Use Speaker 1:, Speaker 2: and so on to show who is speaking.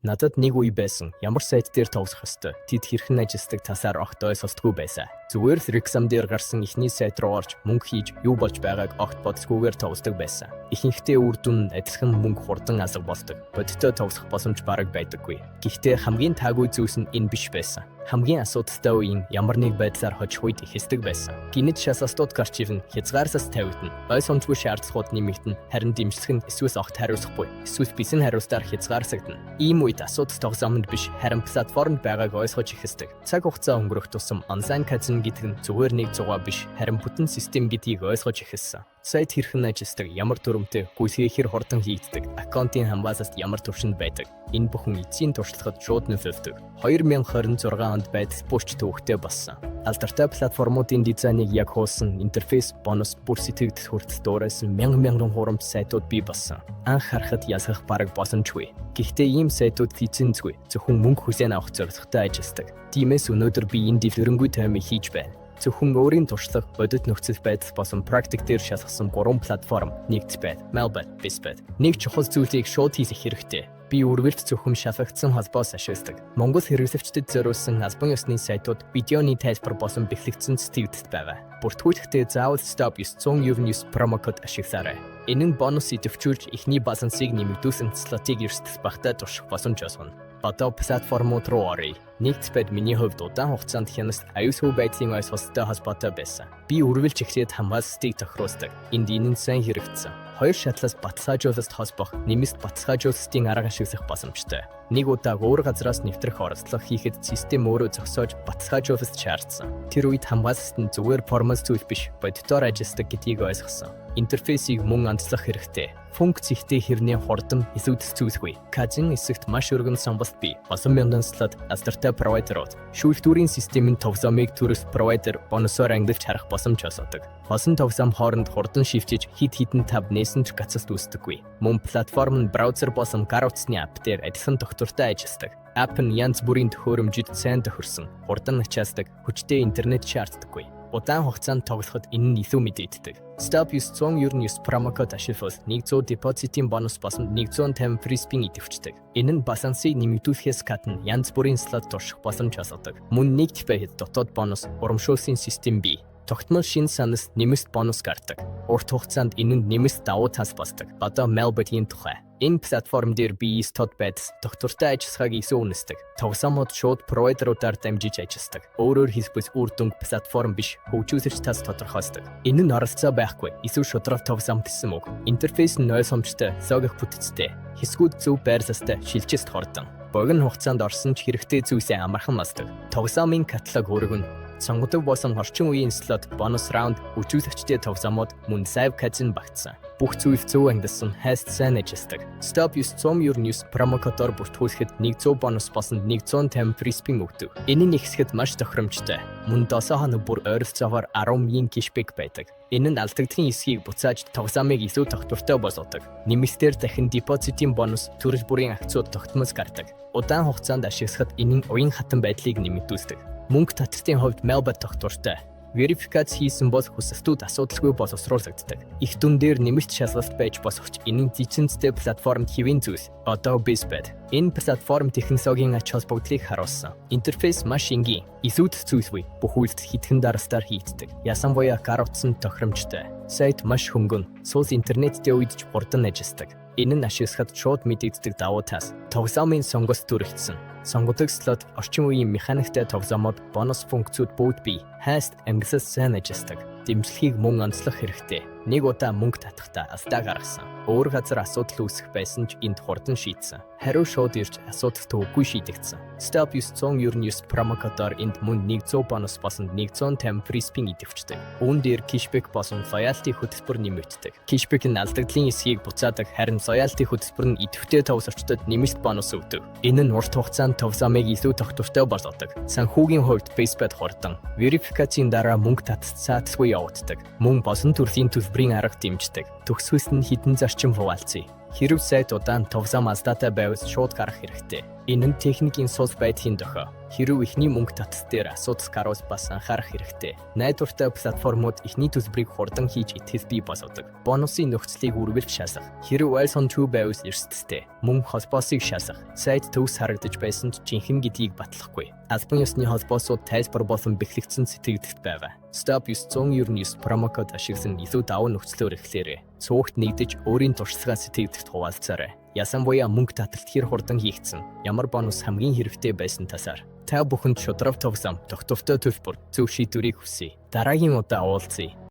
Speaker 1: Надад нэг үе байсан. Ямар сайт дээр тоглох ёстой. Тэд хэрхэн ажилладаг тасаар огт ойлсолтгүй байсан. Зүгээр л рекламн дээр гарсан ихний сайт руу орж мөнгө хийж юу болж байгааг огт бодсгүйгээр тоглодог байсан. Ихэнхдээ үр дүн нь адилхан мөнгө хурдан алга болдог. Бодиттой тоглох боломж бараг байдаггүй. Гэхдээ хамгийн таагүй зүйлс нь энэ биш байсан. Хамгийн асуудалтай үеийн ямар нэг байдлаар хожих үед ихсдэг байсан. Гинэд шасастууд гарч ирнэ, хязгаарсаас тавигдана. Ой сомжгүй шаардлагууд нэмэгдэнэ, харин дэмжлэг нь эсвэл огт хариуцахгүй, эсвэл бисен хариуцлаар хязгаарсагдана. Ийм үед асуудал тогсоомд биш, харин платформд байгааг ойлгож ихсдэг. Цаг хугацаа өнгөрөх тусам онлайн казино гэдэг нь зүгээр нэг зугаа биш, харин бүтэн систем гэдгийг ойлгож ихссэн. Сайт хэрхэн ажилладаг, ямар дүрмтэй, гүйцэтгэх хэр хурдан хийгддэг, аккаунтын хамгаалалт ямар төвшөнд байдаг. Энэ бүхэн эцсийн туршлагад шууд нөлөөлдөг. 2026 онд байдал бүрч төвөгтэй болсон. Алдартай платформуудын дизайныг яг хуулсан интерфейс, бонус, бүр сэтгэгдэл хүртэл дуурайсан мянган хурамч сайтууд бий болсон. Анх харахад ялгах бараг боломжгүй. Гэхдээ ийм сайтууд эзэнцгүй, зөвхөн мөнгө хүлээн авах зорилготой ажилладаг. Тиймээс өнөөдөр би энэ дэлгэрэнгүй таймыг хийж байна. Зөвхөн өөрийн туршлага, бодит нөхцөл байдал болон практик дээр шалгасан 3 платформ нэгдэлбэд, Melbet, Bizbet. Нэг чухал зүйлийг шууд хийх хэрэгтэй. Би үргэлж зөвхөн шалгагдсан холбоос ашигладаг. Монгол хэрэглэгчдэд зориулсан албан ёсны сайтууд видеоны тайлбар болон бэхлэгдсэн сэтгэгдэлт байгаа. Бүртгүүлэхдээ заавал Stop 999 промокод ашиглаарай. Энэ нь бонус идэвхжүүлж ихний балансыг нэмэгдүүлсэн слотыг эрсдэл багтаа турших боломж олгоно. Одоо платформууд руу оръё. Нэгдэлбэд миний хувьд удаан хугацаанд хянаст аюулгүй байдлын ойлголттой холбоотой байсан. Би үргэлж эхлээд хамгаалалтыг тохируулдаг. Энд энэ нь сайн хэрэгжсэн. Хоёр шатлаас баталгаажуулалт холбох, нэмэлт баталгаажуулалтын арга ашиглах боломжтой. Нэг удаа өөр газраас нэвтрэх оролдлого хийхэд систем өөрөө зогсоож баталгаажуулалт шаардсан. Тэр үед хамгаалалт нь зүгээр формал зүйл биш, бодитоор ажилладаг гэдгийг ойлгосон. Интерфейсийг мөн онцлох хэрэгтэй. Функц ихтэй хэрнээ хурдан эсвэлцүүлэхгүй. Казин эсэгт маш өргөн сонголт бий. Олон мянган слот алдартай провайдерууд шүүлтүүрийн системийн товсомыг төрөлх провайдер бонусоор ангилж харах боломж олгодог. Олон товсом хооронд хурдан шивжиж хид хідэн тав нээсэнч гацалт үүсдэггүй. Мөн платформ нь браузер болон гар утасны апп дээр адилхан тогтвортой ажилладаг. Апп нь янз бүрийн төхөөрөмжөд сайн тохирсон, хурдан ачаалдаг, хүчтэй интернет шаарддаггүй. Удаан хугацаанд тоглоход энэ нь илүү мэдэгддэг. Stop 999 промокод ашиглавал 100 депозитын бонус болон 150 free spin идэвхждэг. Энэ нь балансыг нэмэгдүүлэхээс гадна янз бүрийн слот турших боломж олгодог. Мөн нэгдэлбэд дотоод бонус, урамшуулсан систем бий. Тогтмол шин саналд нэмэлт бонус гардаг. Урт хугацаанд энэ нь нэмэлт давуу тал болдог. Одоо Melbet-ийн тухай. Энэ платформ дээр бие стод байдал доктортой ажиллагааг илүү үнэлдэг. Тоглоомод шууд провайдеруудаар дамжиж ажилладаг. Өөрөөр хэлбэл үр дүнг платформ биш, хөгжүүлэгч тас тодорхойлдог. Энэ нь оролцоо байхгүй, эсвэл шудраг тоглоом гэсэн үг. Интерфейс нь ойлгомжтой, логик бүтцтэй, хэсгүүд зөв байрлалтай, шилжилт хурдан. Богино хугацаанд орсон ч хэрэгтэй зүйлсээ амархан масдаг. Тоглоомын каталог өргөн. Сонгодог болсон орчин үеийн слот, бонус раунд, үжүүлэгчтэй тоглоомод мөн live казин багтсан. Бүх зүйл зөв ангилсан, хайст сайн ажилладаг. Stop 999 промокодоор бүртгүүлэхэд 100 бонус болон 150 free spin өгдөг. Энэ нь ихсэхэд маш тохиромжтой. Мөн 7 хоног бүр ойролцоогоор 10,000 кэшбэк байдаг. Энэ нь алдагдсан эсхийг буцааж тоглоомыг илүү тогтвортой болгодог. Нэмэлтээр дахин депозитын бонус, төрөл бүрийн акцууд тогтмол гардаг. Удаан хугацаанд ашиглахад энэ нь уян хатан байдлыг нэмэгдүүлдэг. Мөнгө татварын хувьд Melbet тогтвортой. Верификац хийсэн бол хүсэлтүүд асуудалгүй боловсруулагддаг. Их дүн дээр нэмэлт шалгалт байж босгоч энэ нь зэчинцтэй платформ хэвийн зүйл. Одоо Bizbet. Энэ платформ технологийн ач холбогдлыг харуулсан. Интерфейс маш энгийн, илүү зүйлгүй, бүх үйлдэл хэдхэн дараалтаар хийгддэг. Ясанбуяа гар утсан тохиромжтой. Сайт маш хөнгөн, сул интернеттэй үед ч хурдан ажилладаг. Энэ нь ашиглахад шууд мэдэгддэг давуу тал. Тоглоомын сонголт төрөлдсөн. Сонгодог слот, орчин үеийн механиктэй тоглоомод бонус функцүүд бүгд бий. Хайст ангилал сайн ажилладаг. Дэмжлэгийг мөн онцлох хэрэгтэй. Нэг удаа мөнгө татахдаа алдаа гаргасан. Өөр газар асуудал үүсэх байсан ч энд хурдан шийдсэн. Хариу шууд ирж асуудал төвөггүй шийдэгдсэн. Stop 999 промокодоор энд мөн 100 бонус болон 150 free spin идэвхждэг. Үүн дээр кэшбэк болон лоялти хөтөлбөр нэмэгддэг. Кэшбэк нь алдагдлын эсхийг буцаадаг, харин лоялти хөтөлбөр нь идэвхтэй тоглогчдод нэмэлт бонус өгдөг. Энэ нь урт хугацаанд тоглоомыг илүү тогтвортой болгодог. Санхүүгийн хувьд Bizbet хурдан, верификацийн дараа мөнгө татцаатгүй явагддаг. Мөн болон төрлийн төлбөрийн арга дэмждэг. Төгсгөлс нь хідэн зарчим хуваалцъя. Хэрэв сайт удаан товсам аздатай байвал шууд гарах хэрэгтэй. Энэ нь техникийн сус байдлын дохио. Хэрэв ихний мөнгө татс дээр асуудал гарвал бас анхаарах хэрэгтэй. Найдвартай платформуд ихний төлбөрийг хурдан хийж итгэл бий болгодог. Бонусын нөхцөлийг үргэлж шалгах. Хэрэв Wilson 2 байвал эрсдэлтэй. Мөн холбоосыг шалгах. Сайт төгс харагдаж байсан ч жинхэнэ гэдгийг батлахгүй. Албан ёсны холбоосууд тайлбар болон бэхлэгдсэн сэтгэгдэлт байгаа. Stop 999 промокод ашиглан илүү давуу нөхцлөөр эхлээрэй. Цугт нэгдэж өөрийн туршлагаа сэтгэгдэлт хуваалцаарай. Ясанбуяа мөнгө таталт хэр хурдан хийгдсэн, ямар бонус хамгийн хэрэгтэй байсан тасаар. Та бүхэнд шудраг товсам, тогтвортой төлбөр, зөв шийдвэрийг хүсье. Дараагийн удаа уулзъя.